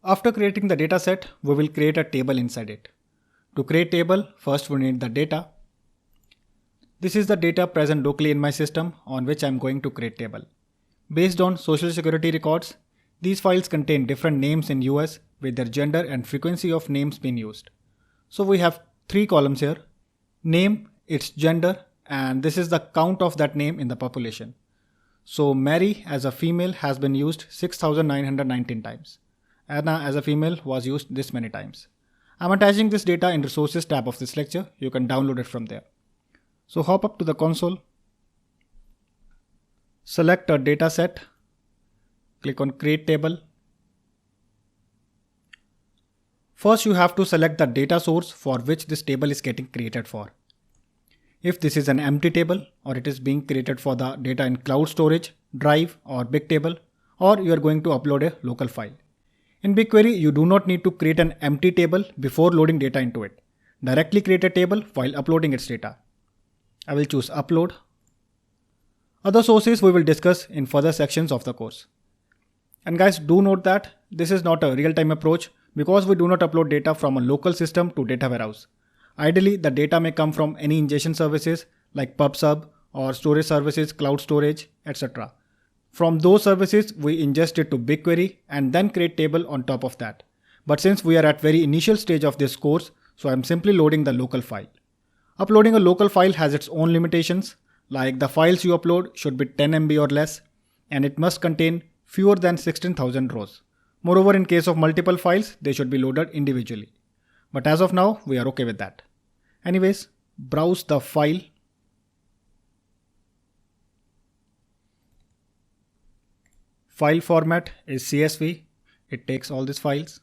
After creating the data set, we will create a table inside it. To create table, first we need the data. This is the data present locally in my system on which I am going to create table. Based on social security records, these files contain different names in US with their gender and frequency of names being used. So we have three columns here: name, its gender, and this is the count of that name in the population. So Mary as a female has been used 6,919 times. Anna as a female was used this many times. I'm attaching this data in resources tab of this lecture. You can download it from there. So hop up to the console, select a data set, click on create table. First you have to select the data source for which this table is getting created for. If this is an empty table or it is being created for the data in cloud storage, drive or Bigtable, or you are going to upload a local file. In BigQuery, you do not need to create an empty table before loading data into it. Directly create a table while uploading its data. I will choose upload. Other sources we will discuss in further sections of the course. And guys, do note that this is not a real-time approach because we do not upload data from a local system to data warehouse. Ideally, the data may come from any ingestion services like PubSub or storage services, cloud storage, etc. From those services, we ingest it to BigQuery and then create table on top of that. But since we are at very initial stage of this course, so I'm simply loading the local file. Uploading a local file has its own limitations, like the files you upload should be 10 MB or less, and it must contain fewer than 16,000 rows. Moreover, in case of multiple files, they should be loaded individually. But as of now, we are okay with that. Anyways, browse the file. File format is CSV. It takes all these files.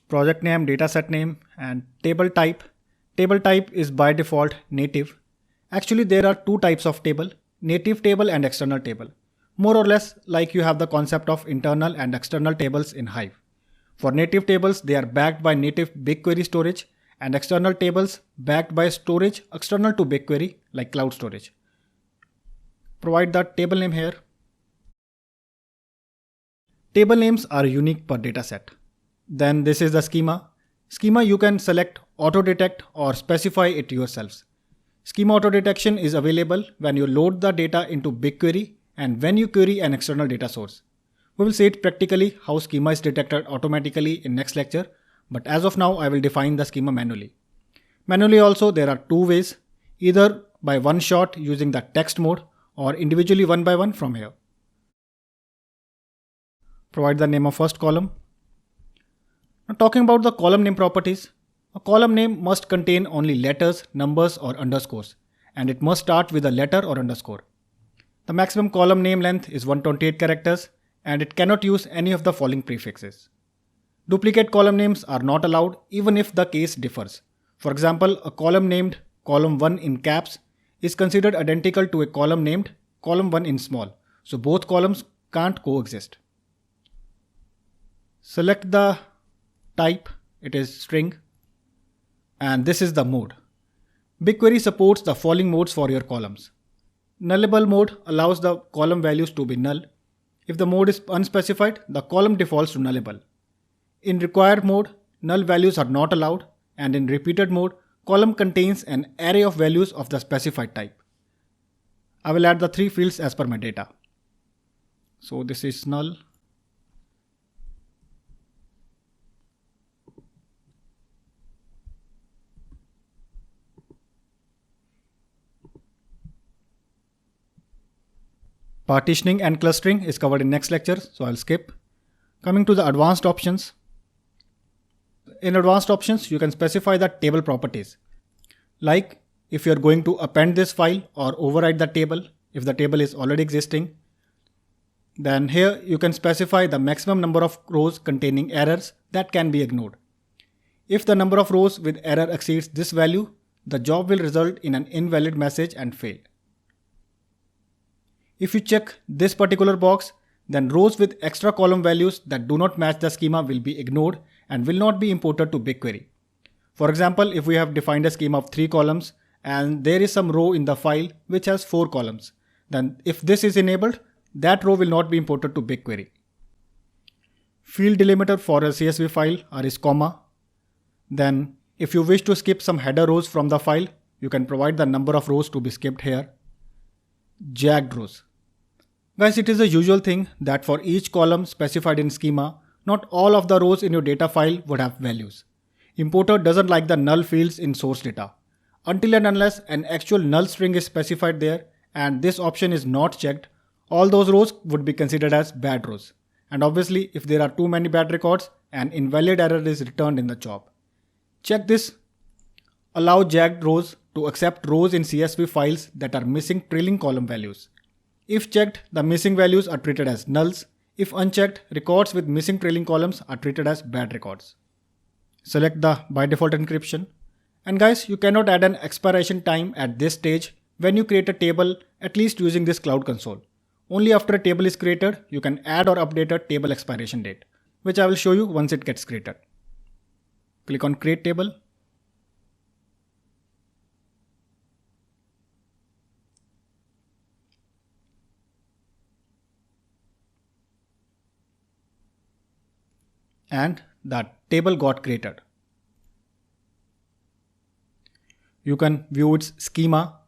Project name, dataset name, and table type. Table type is by default native. Actually, there are two types of table: native table and external table. More or less like you have the concept of internal and external tables in Hive. For native tables, they are backed by native BigQuery storage, and external tables backed by storage external to BigQuery like cloud storage. Provide the table name here. Table names are unique per dataset. Then this is the schema. Schema you can select auto detect or specify it yourselves. Schema auto detection is available when you load the data into BigQuery and when you query an external data source. We will see it practically how schema is detected automatically in next lecture, but as of now I will define the schema manually. Manually also there are two ways, either by one shot using the text mode or individually one by one from here. Provide the name of first column. Now talking about the column name properties, a column name must contain only letters, numbers or underscores, and it must start with a letter or underscore. The maximum column name length is 128 characters and it cannot use any of the following prefixes. Duplicate column names are not allowed even if the case differs. For example, a column named column 1 in caps is considered identical to a column named column 1 in small, so both columns can't coexist. Select the type, it is string, and this is the mode. BigQuery supports the following modes for your columns. Nullable mode allows the column values to be null. If the mode is unspecified, the column defaults to nullable. In required mode, null values are not allowed, and in repeated mode, column contains an array of values of the specified type. I will add the three fields as per my data. So this is null. Partitioning and clustering is covered in next lecture, so I'll skip. Coming to the advanced options. In advanced options, you can specify the table properties. Like if you're going to append this file or override the table, if the table is already existing. Then here you can specify the maximum number of rows containing errors that can be ignored. If the number of rows with error exceeds this value, the job will result in an invalid message and fail. If you check this particular box, then rows with extra column values that do not match the schema will be ignored and will not be imported to BigQuery. For example, if we have defined a schema of 3 columns and there is some row in the file which has 4 columns, then if this is enabled, that row will not be imported to BigQuery. Field delimiter for a CSV file is comma. Then if you wish to skip some header rows from the file, you can provide the number of rows to be skipped here. Jagged rows. Guys, it is a usual thing that for each column specified in schema, not all of the rows in your data file would have values. Importer doesn't like the null fields in source data. Until and unless an actual null string is specified there and this option is not checked, all those rows would be considered as bad rows. And obviously, if there are too many bad records, an invalid error is returned in the job. Check this. Allow jagged rows to accept rows in CSV files that are missing trailing column values. If checked, the missing values are treated as nulls. If unchecked, records with missing trailing columns are treated as bad records. Select the by default encryption. And guys, you cannot add an expiration time at this stage when you create a table, at least using this Cloud Console. Only after a table is created, you can add or update a table expiration date, which I will show you once it gets created. Click on Create Table. And the table got created. You can view its schema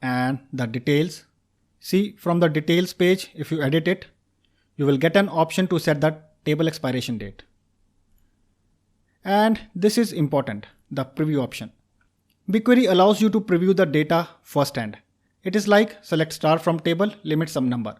and the details. See, from the details page, if you edit it, you will get an option to set the table expiration date. And this is important, the preview option. BigQuery allows you to preview the data firsthand. It is like select star from table, limit some number.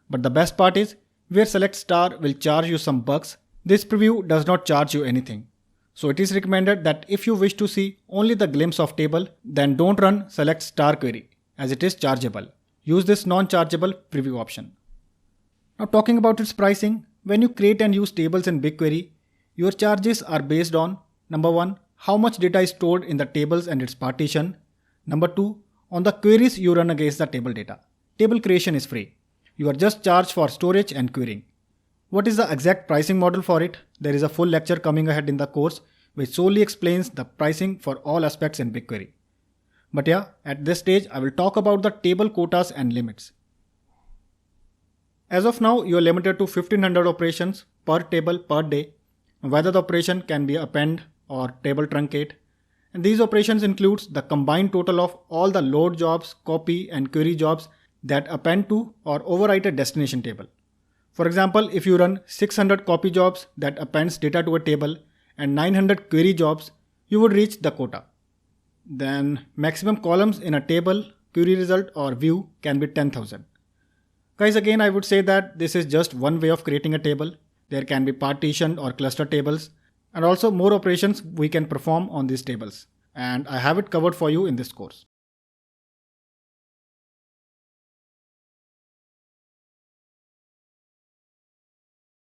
But the best part is, where select star will charge you some bucks, this preview does not charge you anything. So it is recommended that if you wish to see only the glimpse of table, then don't run select star query, as it is chargeable. Use this non-chargeable preview option. Now talking about its pricing, when you create and use tables in BigQuery, your charges are based on number 1, how much data is stored in the tables and its partition. Number 2, on the queries you run against the table data. Table creation is free. You are just charged for storage and querying. What is the exact pricing model for it? There is a full lecture coming ahead in the course which solely explains the pricing for all aspects in BigQuery. But yeah, at this stage I will talk about the table quotas and limits. As of now, you are limited to 1500 operations per table per day, whether the operation can be append or table truncate. And these operations includes the combined total of all the load jobs, copy and query jobs that append to or overwrite a destination table. For example, if you run 600 copy jobs that appends data to a table and 900 query jobs, you would reach the quota. Then maximum columns in a table, query result or view can be 10,000. Guys, again I would say that this is just one way of creating a table. There can be partition or cluster tables and also more operations we can perform on these tables. And I have it covered for you in this course.